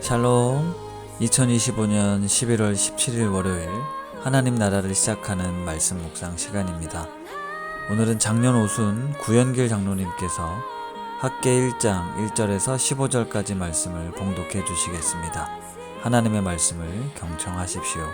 샬롬. 2025년 11월 17일 월요일 하나님 나라를 시작하는 말씀 묵상 시간입니다. 오늘은 작년 오순 구연길 장로님께서 학계 1장 1절에서 15절까지 말씀을 봉독해 주시겠습니다. 하나님의 말씀을 경청하십시오.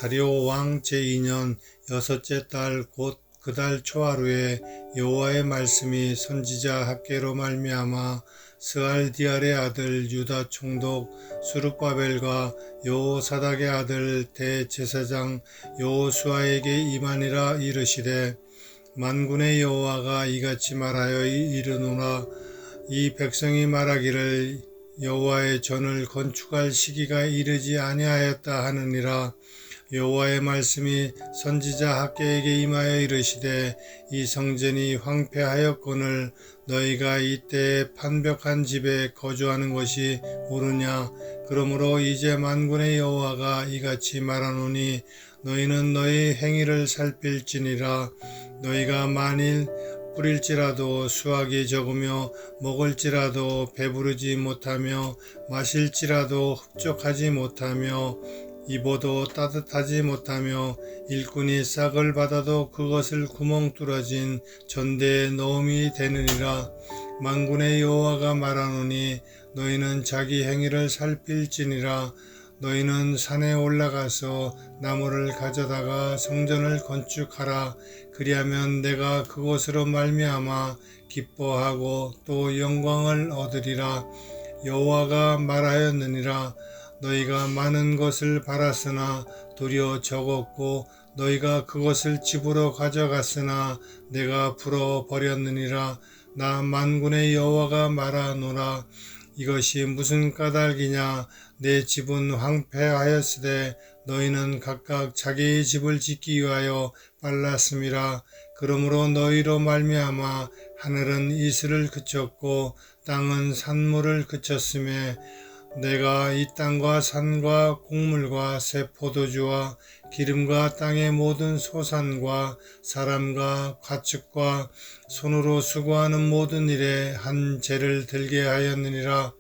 다리오 왕 제2년 여섯째 달 곧 그 달 초하루에 여호와의 말씀이 선지자 학개로 말미암아 스알디알의 아들 유다 총독 수룹바벨과 여호사닥의 아들 대제사장 여호수아에게 임하니라. 이르시되 만군의 여호와가 이같이 말하여 이르노라. 이 백성이 말하기를 여호와의 전을 건축할 시기가 이르지 아니하였다 하느니라. 여호와의 말씀이 선지자 학개에게 임하여 이르시되 이 성전이 황폐하였거늘 너희가 이때에 판벽한 집에 거주하는 것이 옳으냐. 그러므로 이제 만군의 여호와가 이같이 말하노니 너희는 너희 행위를 살필지니라. 너희가 만일 뿌릴지라도 수확이 적으며 먹을지라도 배부르지 못하며 마실지라도 흡족하지 못하며 입어도 따뜻하지 못하며 일꾼이 싹을 받아도 그것을 구멍 뚫어진 전대에 넣음이 되느니라. 만군의 여호와가 말하노니 너희는 자기 행위를 살필지니라. 너희는 산에 올라가서 나무를 가져다가 성전을 건축하라. 그리하면 내가 그곳으로 말미암아 기뻐하고 또 영광을 얻으리라. 여호와가 말하였느니라. 너희가 많은 것을 바랐으나 도리어 적었고 너희가 그것을 집으로 가져갔으나 내가 풀어버렸느니라. 나 만군의 여호와가 말하노라. 이것이 무슨 까닭이냐. 내 집은 황폐하였으되 너희는 각각 자기의 집을 짓기 위하여 빨랐음이라. 그러므로 너희로 말미암아 하늘은 이슬을 그쳤고 땅은 산물을 그쳤음에 내가 이 땅과 산과 곡물과 새 포도주와 기름과 땅의 모든 소산과 사람과 가축과 손으로 수고하는 모든 일에 한 죄를 들게 하였느니라.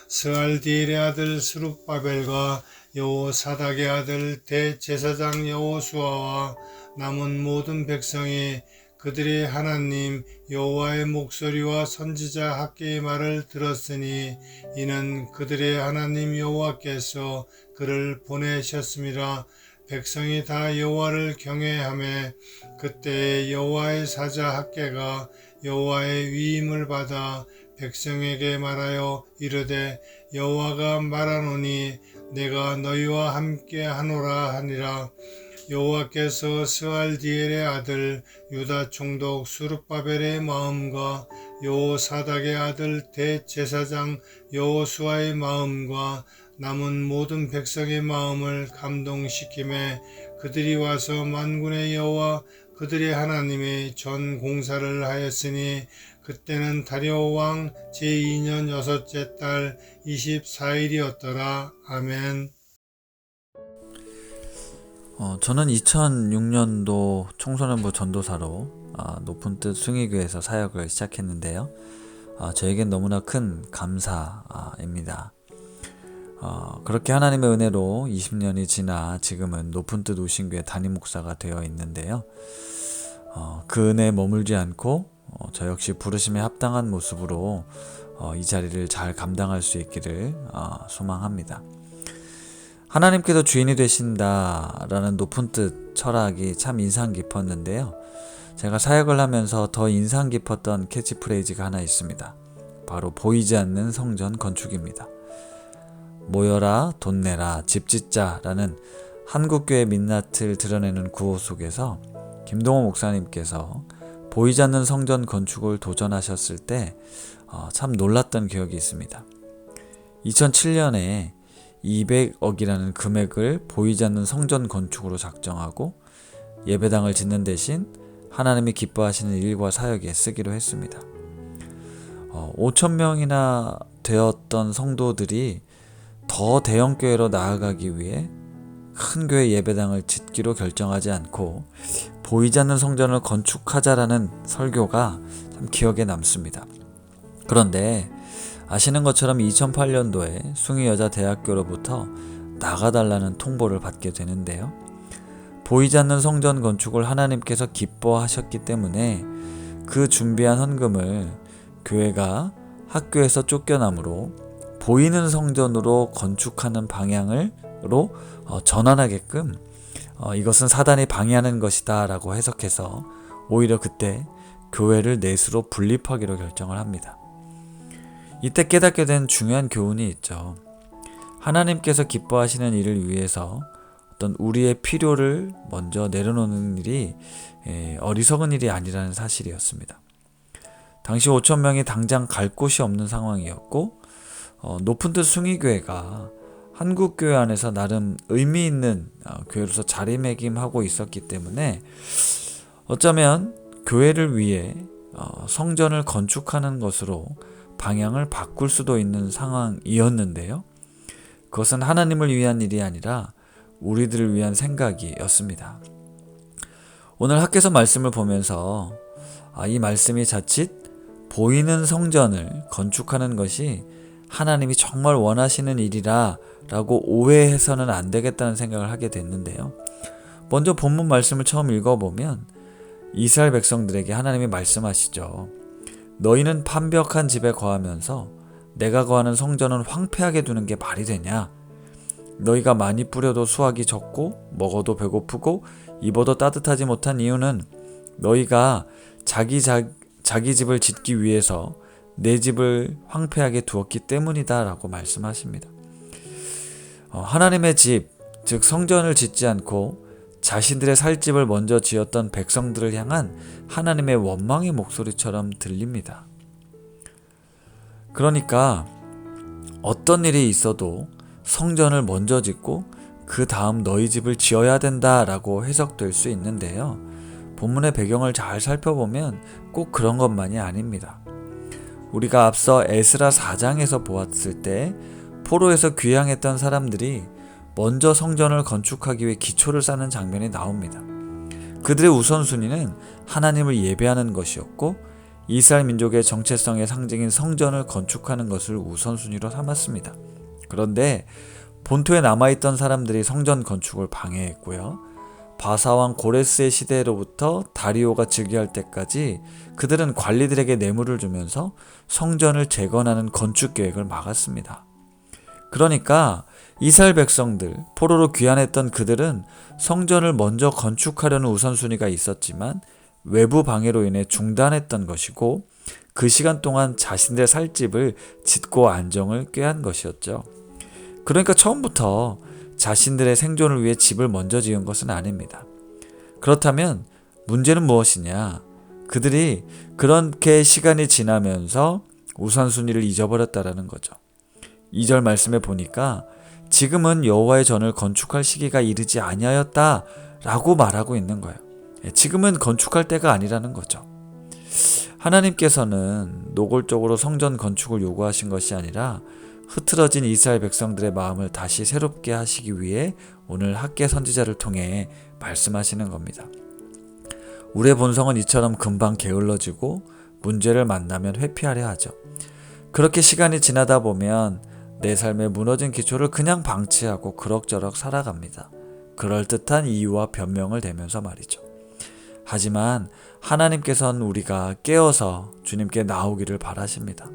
스알디엘의 아들 스룹바벨과 여호사닥의 아들 대제사장 여호수아와 남은 모든 백성이 그들의 하나님 여호와의 목소리와 선지자 학개의 말을 들었으니 이는 그들의 하나님 여호와께서 그를 보내셨음이라. 백성이 다 여호와를 경외하매 그때에 여호와의 사자 학개가 여호와의 위임을 받아 백성에게 말하여 이르되 여호와가 말하노니 내가 너희와 함께 하노라 하니라. 여호와께서 스알디엘의 아들 유다 총독 수룹바벨의 마음과 여호사닥의 아들 대제사장 여호수아의 마음과 남은 모든 백성의 마음을 감동시키매 그들이 와서 만군의 여호와 그들의 하나님의 전 공사를 하였으니 그때는 다리오 왕 제2년 여섯째 달 24일이었더라. 아멘. 저는 2006년도 청소년부 전도사로 높은 뜻 숭의교회에서 사역을 시작했는데요. 저에겐 너무나 큰 감사입니다. 그렇게 하나님의 은혜로 20년이 지나 지금은 높은 뜻 우신교회 담임 목사가 되어 있는데요. 그 은혜에 머물지 않고 저 역시 부르심에 합당한 모습으로 이 자리를 잘 감당할 수 있기를 소망합니다. 하나님께서 주인이 되신다라는 높은 뜻 철학이 참 인상 깊었는데요. 제가 사역을 하면서 더 인상 깊었던 캐치프레이즈가 하나 있습니다. 바로 보이지 않는 성전 건축입니다. 모여라, 돈 내라, 집 짓자라는 한국교회 민낯을 드러내는 구호 속에서 김동호 목사님께서 보이지 않는 성전 건축을 도전하셨을 때 참 놀랐던 기억이 있습니다. 2007년에 200억이라는 금액을 보이지 않는 성전 건축으로 작정하고 예배당을 짓는 대신 하나님이 기뻐하시는 일과 사역에 쓰기로 했습니다. 5,000명이나 되었던 성도들이 더 대형 교회로 나아가기 위해 큰 교회 예배당을 짓기로 결정하지 않고 보이지 않는 성전을 건축하자라는 설교가 참 기억에 남습니다. 그런데 아시는 것처럼 2008년도에 숭의여자대학교로부터 나가달라는 통보를 받게 되는데요. 보이지 않는 성전 건축을 하나님께서 기뻐하셨기 때문에 그 준비한 헌금을 교회가 학교에서 쫓겨나므로 보이는 성전으로 건축하는 방향으로 전환하게끔 이것은 사단이 방해하는 것이다 라고 해석해서 오히려 그때 교회를 넷으로 분립하기로 결정을 합니다. 이때 깨닫게 된 중요한 교훈이 있죠. 하나님께서 기뻐하시는 일을 위해서 어떤 우리의 필요를 먼저 내려놓는 일이 어리석은 일이 아니라는 사실이었습니다. 당시 5,000명이 당장 갈 곳이 없는 상황이었고 높은 뜻 숭의교회가 한국교회 안에서 나름 의미 있는 교회로서 자리매김하고 있었기 때문에 어쩌면 교회를 위해 성전을 건축하는 것으로 방향을 바꿀 수도 있는 상황이었는데요. 그것은 하나님을 위한 일이 아니라 우리들을 위한 생각이었습니다. 오늘 학개서 말씀을 보면서 이 말씀이 자칫 보이는 성전을 건축하는 것이 하나님이 정말 원하시는 일이라 라고 오해해서는 안 되겠다는 생각을 하게 됐는데요. 먼저 본문 말씀을 처음 읽어보면 이스라엘 백성들에게 하나님이 말씀하시죠. 너희는 판벽한 집에 거하면서 내가 거하는 성전은 황폐하게 두는 게 말이 되냐? 너희가 많이 뿌려도 수확이 적고 먹어도 배고프고 입어도 따뜻하지 못한 이유는 너희가 자기 집을 짓기 위해서 내 집을 황폐하게 두었기 때문이다 라고 말씀하십니다. 하나님의 집, 즉 성전을 짓지 않고 자신들의 살 집을 먼저 지었던 백성들을 향한 하나님의 원망의 목소리처럼 들립니다. 그러니까 어떤 일이 있어도 성전을 먼저 짓고 그 다음 너희 집을 지어야 된다라고 해석될 수 있는데요. 본문의 배경을 잘 살펴보면 꼭 그런 것만이 아닙니다. 우리가 앞서 에스라 4장에서 보았을 때 포로에서 귀향했던 사람들이 먼저 성전을 건축하기 위해 기초를 쌓는 장면이 나옵니다. 그들의 우선순위는 하나님을 예배하는 것이었고 이스라엘 민족의 정체성의 상징인 성전을 건축하는 것을 우선순위로 삼았습니다. 그런데 본토에 남아있던 사람들이 성전 건축을 방해했고요. 바사왕 고레스의 시대로부터 다리오가 즉위할 때까지 그들은 관리들에게 뇌물을 주면서 성전을 재건하는 건축 계획을 막았습니다. 그러니까 이스라엘 백성들, 포로로 귀환했던 그들은 성전을 먼저 건축하려는 우선순위가 있었지만 외부 방해로 인해 중단했던 것이고 그 시간 동안 자신들의 살 집을 짓고 안정을 꾀한 것이었죠. 그러니까 처음부터 자신들의 생존을 위해 집을 먼저 지은 것은 아닙니다. 그렇다면 문제는 무엇이냐? 그들이 그렇게 시간이 지나면서 우선순위를 잊어버렸다라는 거죠. 2절 말씀에 보니까 지금은 여호와의 전을 건축할 시기가 이르지 아니하였다 라고 말하고 있는 거예요. 지금은 건축할 때가 아니라는 거죠. 하나님께서는 노골적으로 성전 건축을 요구하신 것이 아니라 흐트러진 이스라엘 백성들의 마음을 다시 새롭게 하시기 위해 오늘 학개 선지자를 통해 말씀하시는 겁니다. 우리의 본성은 이처럼 금방 게을러지고 문제를 만나면 회피하려 하죠. 그렇게 시간이 지나다 보면 내 삶의 무너진 기초를 그냥 방치하고 그럭저럭 살아갑니다. 그럴듯한 이유와 변명을 대면서 말이죠. 하지만 하나님께서는 우리가 깨어서 주님께 나오기를 바라십니다.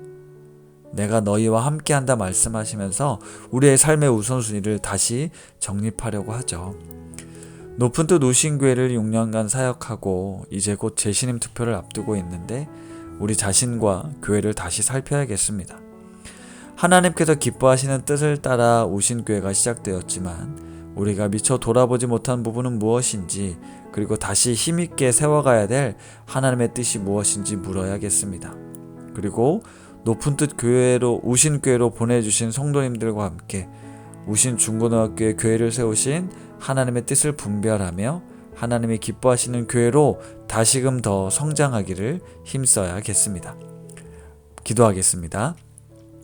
내가 너희와 함께한다 말씀하시면서 우리의 삶의 우선순위를 다시 정립하려고 하죠. 높은 뜻 우신교회를 6년간 사역하고 이제 곧 재신임 투표를 앞두고 있는데 우리 자신과 교회를 다시 살펴야겠습니다. 하나님께서 기뻐하시는 뜻을 따라 우신교회가 시작되었지만 우리가 미처 돌아보지 못한 부분은 무엇인지 그리고 다시 힘있게 세워가야 될 하나님의 뜻이 무엇인지 물어야겠습니다. 그리고 높은 뜻 교회로 우신교회로 보내주신 성도님들과 함께 우신 중고등학교에 교회를 세우신 하나님의 뜻을 분별하며 하나님이 기뻐하시는 교회로 다시금 더 성장하기를 힘써야겠습니다. 기도하겠습니다.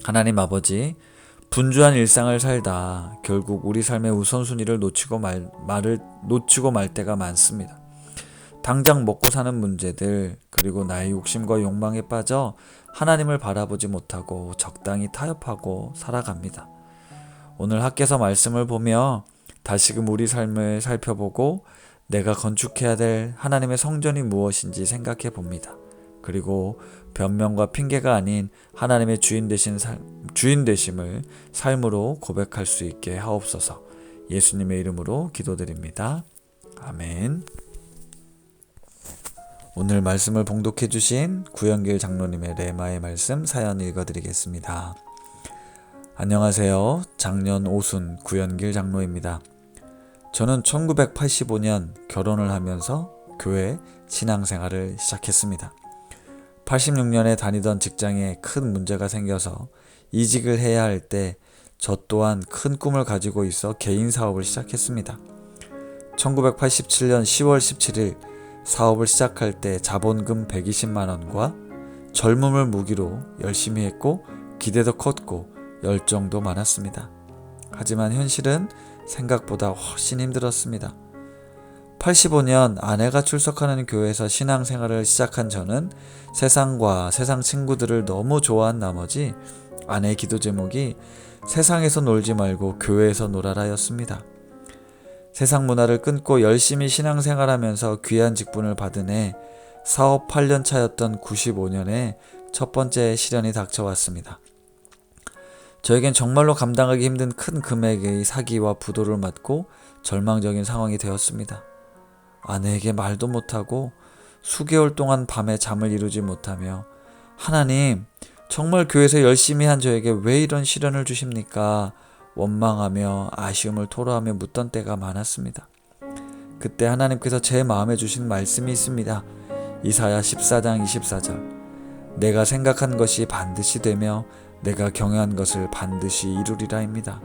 하나님 아버지, 분주한 일상을 살다 결국 우리 삶의 우선순위를 놓치고 말 때가 많습니다. 당장 먹고 사는 문제들, 그리고 나의 욕심과 욕망에 빠져 하나님을 바라보지 못하고 적당히 타협하고 살아갑니다. 오늘 학개서 말씀을 보며 다시금 우리 삶을 살펴보고 내가 건축해야 될 하나님의 성전이 무엇인지 생각해 봅니다. 그리고 변명과 핑계가 아닌 하나님의 주인 되심을 삶으로 고백할 수 있게 하옵소서. 예수님의 이름으로 기도드립니다. 아멘. 오늘 말씀을 봉독해 주신 구연길 장로님의 레마의 말씀 사연 읽어드리겠습니다. 안녕하세요. 작년 오순 구연길 장로입니다. 저는 1985년 결혼을 하면서 교회 신앙생활을 시작했습니다. 86년에 다니던 직장에 큰 문제가 생겨서 이직을 해야 할 때 저 또한 큰 꿈을 가지고 있어 개인 사업을 시작했습니다. 1987년 10월 17일 사업을 시작할 때 자본금 120만 원과 젊음을 무기로 열심히 했고 기대도 컸고 열정도 많았습니다. 하지만 현실은 생각보다 훨씬 힘들었습니다. 85년 아내가 출석하는 교회에서 신앙생활을 시작한 저는 세상과 세상 친구들을 너무 좋아한 나머지 아내의 기도 제목이 세상에서 놀지 말고 교회에서 놀아라였습니다. 세상 문화를 끊고 열심히 신앙생활하면서 귀한 직분을 받은 해 사업 8년 차였던 95년에 첫 번째 시련이 닥쳐왔습니다. 저에겐 정말로 감당하기 힘든 큰 금액의 사기와 부도를 맞고 절망적인 상황이 되었습니다. 아내에게 말도 못하고 수개월 동안 밤에 잠을 이루지 못하며 하나님, 정말 교회에서 열심히 한 저에게 왜 이런 시련을 주십니까? 원망하며 아쉬움을 토로하며 묻던 때가 많았습니다. 그때 하나님께서 제 마음에 주신 말씀이 있습니다. 이사야 14장 24절. 내가 생각한 것이 반드시 되며 내가 경영한 것을 반드시 이루리라입니다.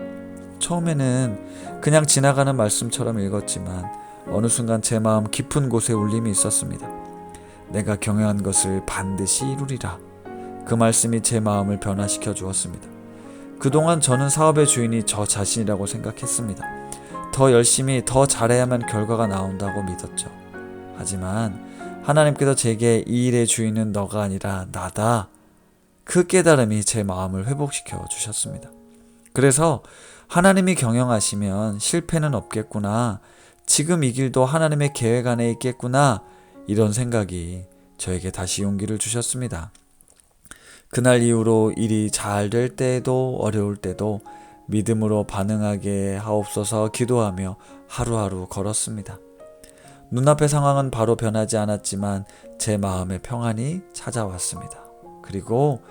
처음에는 그냥 지나가는 말씀처럼 읽었지만 어느 순간 제 마음 깊은 곳에 울림이 있었습니다. 내가 경영한 것을 반드시 이루리라. 그 말씀이 제 마음을 변화시켜 주었습니다. 그동안 저는 사업의 주인이 저 자신이라고 생각했습니다. 더 열심히 더 잘해야만 결과가 나온다고 믿었죠. 하지만 하나님께서 제게 이 일의 주인은 너가 아니라 나다. 그 깨달음이 제 마음을 회복시켜 주셨습니다. 그래서 하나님이 경영하시면 실패는 없겠구나. 지금 이 길도 하나님의 계획 안에 있겠구나. 이런 생각이 저에게 다시 용기를 주셨습니다. 그날 이후로 일이 잘 될 때에도 어려울 때도 믿음으로 반응하게 하옵소서 기도하며 하루하루 걸었습니다. 눈앞의 상황은 바로 변하지 않았지만 제 마음의 평안이 찾아왔습니다. 그리고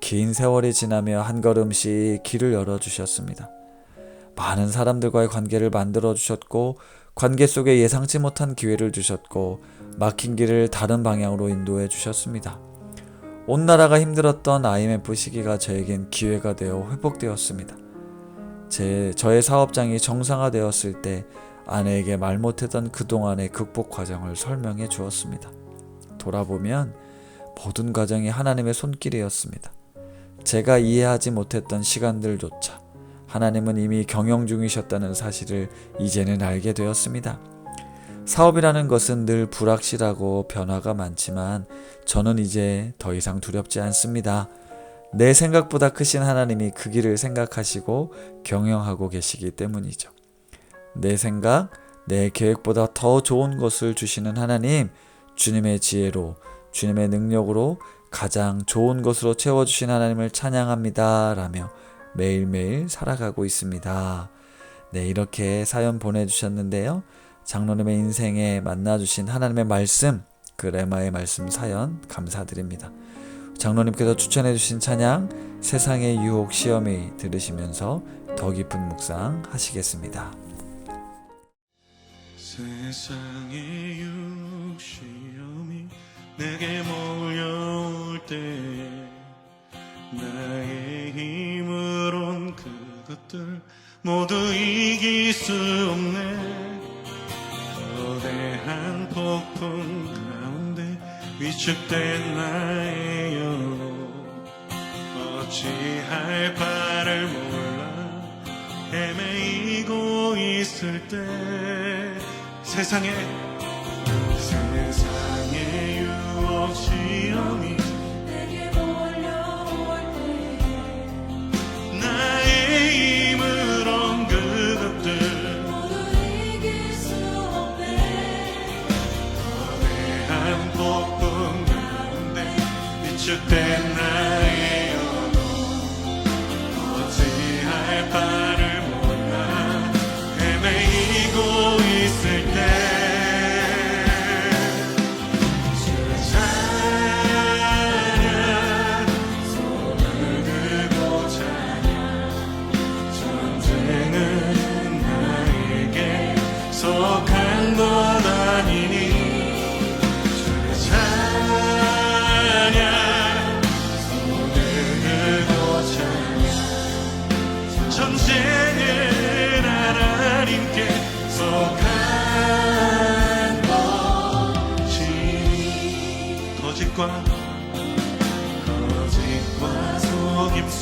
긴 세월이 지나며 한 걸음씩 길을 열어주셨습니다. 많은 사람들과의 관계를 만들어주셨고 관계 속에 예상치 못한 기회를 주셨고 막힌 길을 다른 방향으로 인도해 주셨습니다. 온 나라가 힘들었던 IMF 시기가 저에겐 기회가 되어 회복되었습니다. 저의 사업장이 정상화되었을 때 아내에게 말 못했던 그동안의 극복 과정을 설명해 주었습니다. 돌아보면 모든 과정이 하나님의 손길이었습니다. 제가 이해하지 못했던 시간들조차 하나님은 이미 경영 중이셨다는 사실을 이제는 알게 되었습니다. 사업이라는 것은 늘 불확실하고 변화가 많지만 저는 이제 더 이상 두렵지 않습니다. 내 생각보다 크신 하나님이 그 길을 생각하시고 경영하고 계시기 때문이죠. 내 생각, 내 계획보다 더 좋은 것을 주시는 하나님, 주님의 지혜로, 주님의 능력으로 가장 좋은 것으로 채워주신 하나님을 찬양합니다. 라며 매일매일 살아가고 있습니다. 네, 이렇게 사연 보내주셨는데요. 장로님의 인생에 만나주신 하나님의 말씀, 그 레마의 말씀 사연 감사드립니다. 장로님께서 추천해주신 찬양 세상의 유혹 시험이 들으시면서 더 깊은 묵상 하시겠습니다. 세상의 유혹 시험이 내게 몰려올 때 나의 힘으론 그것들 모두 이길 수 없네. 거대한 폭풍 가운데 위축된 나의 영혼 어찌할 바를 몰라 헤매이고 있을 때 세상의 세상의 유혹 시험이 내게 몰려올 때에 나의 힘으론 그것들 모두 이길 수 없네. 거대한 폭풍 가운데 위축된 나의 영혼 어찌할 바를 몰라 헤매이고 있을 때 주의 찬양 손을 들고 찬양 전쟁은 나에게 속한 것 아니니 주의 찬양 손을 들고 찬양 전쟁은 하나님께 속한 것이 거짓과 속임수